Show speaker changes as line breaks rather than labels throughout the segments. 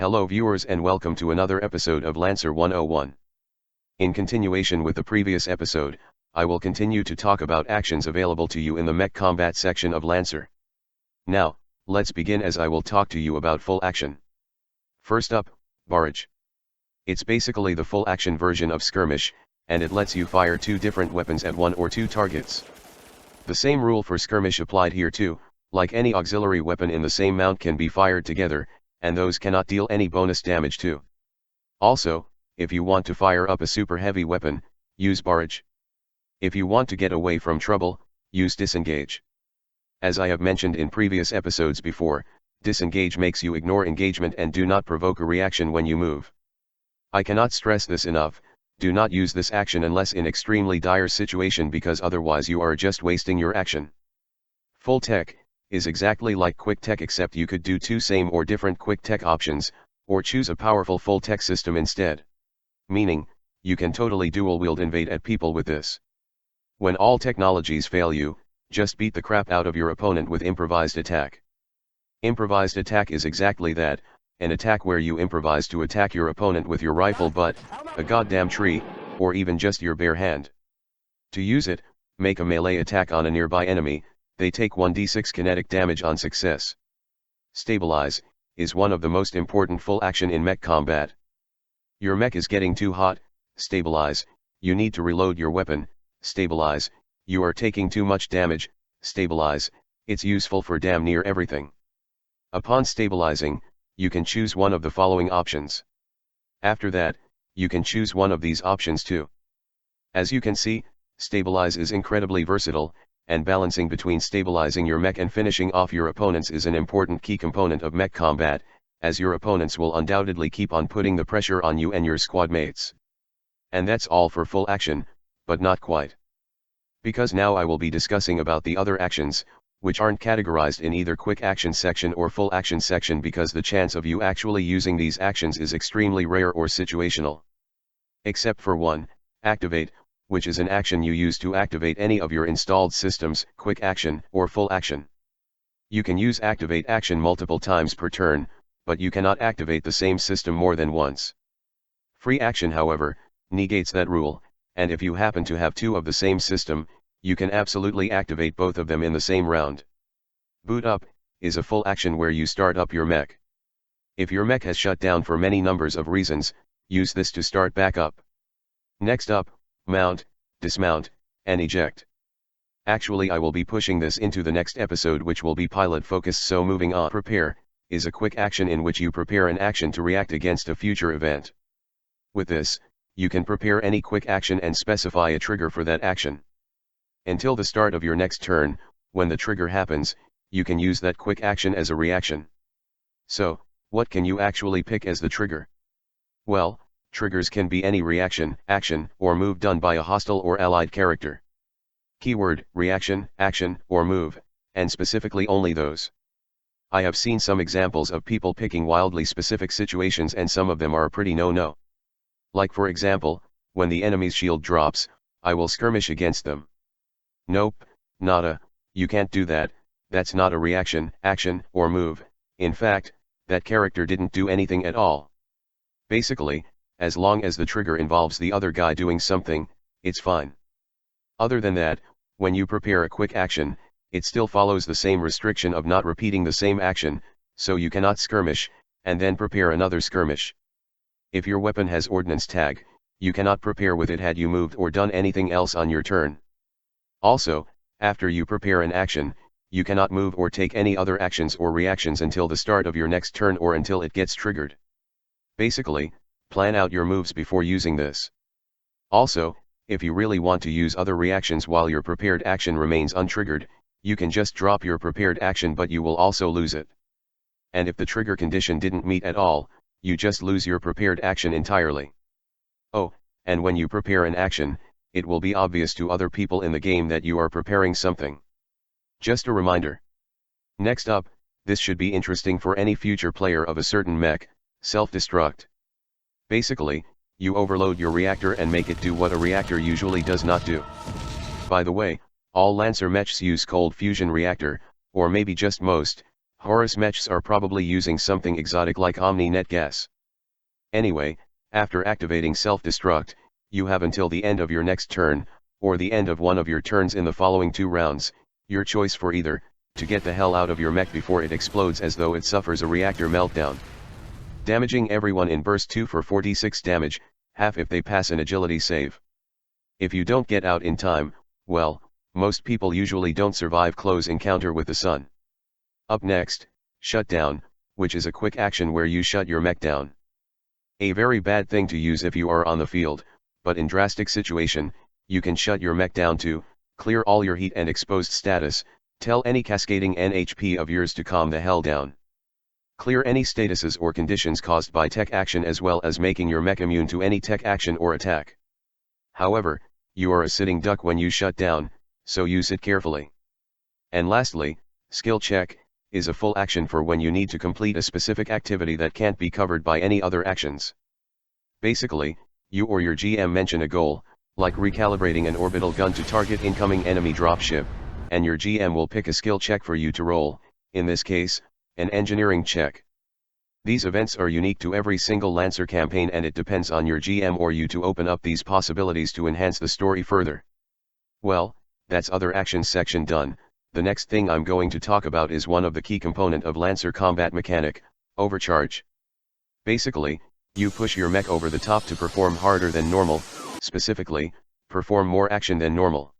Hello viewers and welcome to another episode of Lancer 101. In continuation with the previous episode, I will continue to talk about actions available to you in the mech combat section of Lancer. Now, let's begin as I will talk to you about full action. First up, Barrage. It's basically the full action version of skirmish, and it lets you fire two different weapons at one or two targets. The same rule for skirmish applied here too, like any auxiliary weapon in the same mount can be fired together, and those cannot deal any bonus damage too. Also, if you want to fire up a super heavy weapon, use Barrage. If you want to get away from trouble, use Disengage. As I have mentioned in previous episodes before, Disengage makes you ignore engagement and do not provoke a reaction when you move. I cannot stress this enough, do not use this action unless in extremely dire situation because otherwise you are just wasting your action. Full Tech is exactly like Quick Tech except you could do two same or different Quick Tech options, or choose a powerful Full Tech system instead. Meaning, you can totally dual wield invade at people with this. When all technologies fail you, just beat the crap out of your opponent with Improvised Attack. Improvised Attack is exactly that, an attack where you improvise to attack your opponent with your rifle butt, a goddamn tree, or even just your bare hand. To use it, make a melee attack on a nearby enemy. They take 1d6 kinetic damage on success. Stabilize is one of the most important full action in mech combat. Your mech is getting too hot, stabilize, you need to reload your weapon, stabilize, you are taking too much damage, stabilize, it's useful for damn near everything. Upon stabilizing, you can choose one of the following options. After that, you can choose one of these options too. As you can see, stabilize is incredibly versatile, and balancing between stabilizing your mech and finishing off your opponents is an important key component of mech combat, as your opponents will undoubtedly keep on putting the pressure on you and your squad mates. And that's all for full action, but not quite. Because now I will be discussing about the other actions, which aren't categorized in either quick action section or full action section because the chance of you actually using these actions is extremely rare or situational. Except for one, activate, which is an action you use to activate any of your installed systems, quick action or full action. You can use activate action multiple times per turn, but you cannot activate the same system more than once. Free action, however, negates that rule, and if you happen to have two of the same system, you can absolutely activate both of them in the same round. Boot up is a full action where you start up your mech. If your mech has shut down for many numbers of reasons, use this to start back up. Next up, mount, dismount, and eject. Actually I will be pushing this into the next episode which will be pilot focused, so moving on. Prepare is a quick action in which you prepare an action to react against a future event. With this, you can prepare any quick action and specify a trigger for that action. Until the start of your next turn, when the trigger happens, you can use that quick action as a reaction. So, what can you actually pick as the trigger? Well, triggers can be any reaction, action, or move done by a hostile or allied character. Keyword, reaction, action, or move, and specifically only those. I have seen some examples of people picking wildly specific situations and some of them are pretty no-no. Like for example, when the enemy's shield drops, I will skirmish against them. Nope, nada, you can't do that, that's not a reaction, action, or move, in fact, that character didn't do anything at all. Basically, as long as the trigger involves the other guy doing something, it's fine. Other than that, when you prepare a quick action, it still follows the same restriction of not repeating the same action, so you cannot skirmish, and then prepare another skirmish. If your weapon has ordnance tag, you cannot prepare with it had you moved or done anything else on your turn. Also, after you prepare an action, you cannot move or take any other actions or reactions until the start of your next turn or until it gets triggered. Basically, plan out your moves before using this. Also, if you really want to use other reactions while your prepared action remains untriggered, you can just drop your prepared action but you will also lose it. And if the trigger condition didn't meet at all, you just lose your prepared action entirely. Oh, and when you prepare an action, it will be obvious to other people in the game that you are preparing something. Just a reminder. Next up, this should be interesting for any future player of a certain mech, self-destruct. Basically, you overload your reactor and make it do what a reactor usually does not do. By the way, all Lancer mechs use cold fusion reactor, or maybe just most, Horus mechs are probably using something exotic like Omni-Net gas. Anyway, after activating self-destruct, you have until the end of your next turn, or the end of one of your turns in the following 2 rounds, your choice for either, to get the hell out of your mech before it explodes as though it suffers a reactor meltdown. Damaging everyone in burst 2 for 46 damage, half if they pass an agility save. If you don't get out in time, well, most people usually don't survive close encounter with the sun. Up next, shutdown, which is a quick action where you shut your mech down. A very bad thing to use if you are on the field, but in drastic situation, you can shut your mech down to clear all your heat and exposed status, tell any cascading NHP of yours to calm the hell down. Clear any statuses or conditions caused by tech action as well as making your mech immune to any tech action or attack. However, you are a sitting duck when you shut down, so use it carefully. And lastly, skill check is a full action for when you need to complete a specific activity that can't be covered by any other actions. Basically, you or your GM mention a goal, like recalibrating an orbital gun to target incoming enemy dropship, and your GM will pick a skill check for you to roll, in this case, an engineering check. These events are unique to every single Lancer campaign and it depends on your GM or you to open up these possibilities to enhance the story further. Well, that's other actions section done. The next thing I'm going to talk about is one of the key component of Lancer combat mechanic, Overcharge. Basically, you push your mech over the top to perform harder than normal, specifically, perform more action than normal.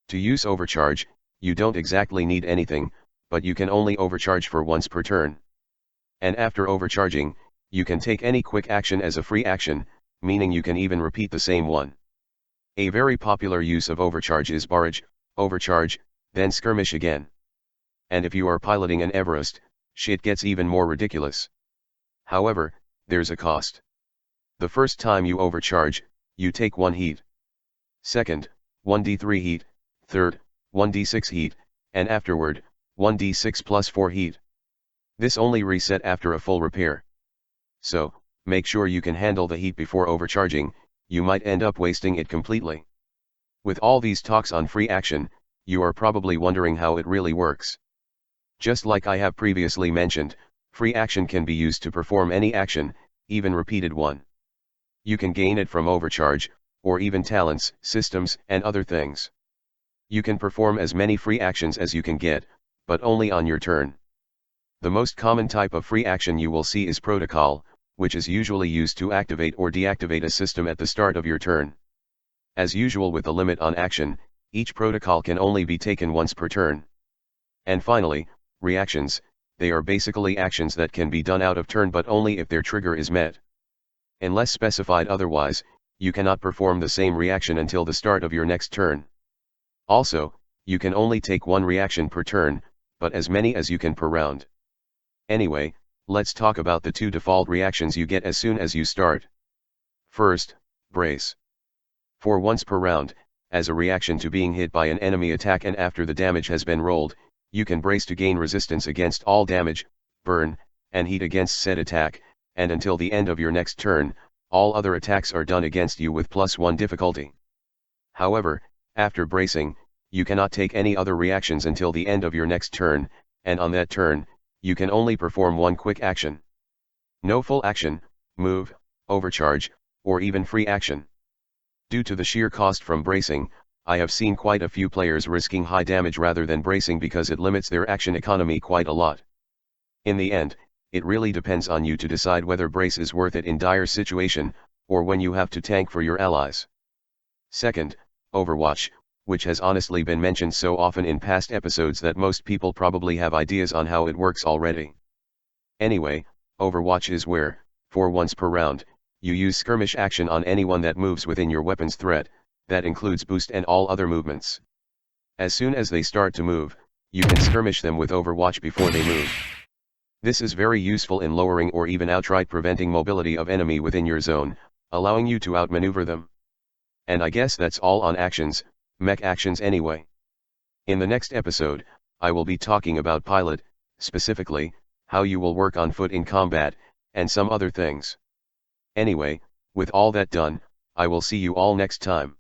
To use Overcharge, you don't exactly need anything, but you can only overcharge for once per turn. And after overcharging, you can take any quick action as a free action, meaning you can even repeat the same one. A very popular use of Overcharge is Barrage, Overcharge, then Skirmish again. And if you are piloting an Everest, shit gets even more ridiculous. However, there's a cost. The first time you overcharge, you take 1 heat. Second, 1d3 heat, third, 1d6 heat, and afterward, 1d6 plus 4 heat. This only reset after a full repair. So, make sure you can handle the heat before overcharging, you might end up wasting it completely. With all these talks on free action, you are probably wondering how it really works. Just like I have previously mentioned, free action can be used to perform any action, even repeated one. You can gain it from overcharge, or even talents, systems, and other things. You can perform as many free actions as you can get, but only on your turn. The most common type of free action you will see is protocol, which is usually used to activate or deactivate a system at the start of your turn. As usual with a limit on action, each protocol can only be taken once per turn. And finally, reactions, they are basically actions that can be done out of turn but only if their trigger is met. Unless specified otherwise, you cannot perform the same reaction until the start of your next turn. Also, you can only take 1 reaction per turn, but as many as you can per round. Anyway, let's talk about the 2 default reactions you get as soon as you start. First, brace. For once per round, as a reaction to being hit by an enemy attack and after the damage has been rolled, you can brace to gain resistance against all damage, burn, and heat against said attack, and until the end of your next turn, all other attacks are done against you with +1 difficulty. However, after bracing, you cannot take any other reactions until the end of your next turn, and on that turn, you can only perform 1 quick action. No full action, move, overcharge, or even free action. Due to the sheer cost from bracing, I have seen quite a few players risking high damage rather than bracing because it limits their action economy quite a lot. In the end, it really depends on you to decide whether brace is worth it in dire situation, or when you have to tank for your allies. Second, Overwatch, which has honestly been mentioned so often in past episodes that most people probably have ideas on how it works already. Anyway, Overwatch is where, for once per round, you use skirmish action on anyone that moves within your weapon's threat, that includes boost and all other movements. As soon as they start to move, you can skirmish them with Overwatch before they move. This is very useful in lowering or even outright preventing mobility of enemy within your zone, allowing you to outmaneuver them. And I guess that's all on actions, mech actions anyway. In the next episode, I will be talking about pilot, specifically, how you will work on foot in combat, and some other things. Anyway, with all that done, I will see you all next time.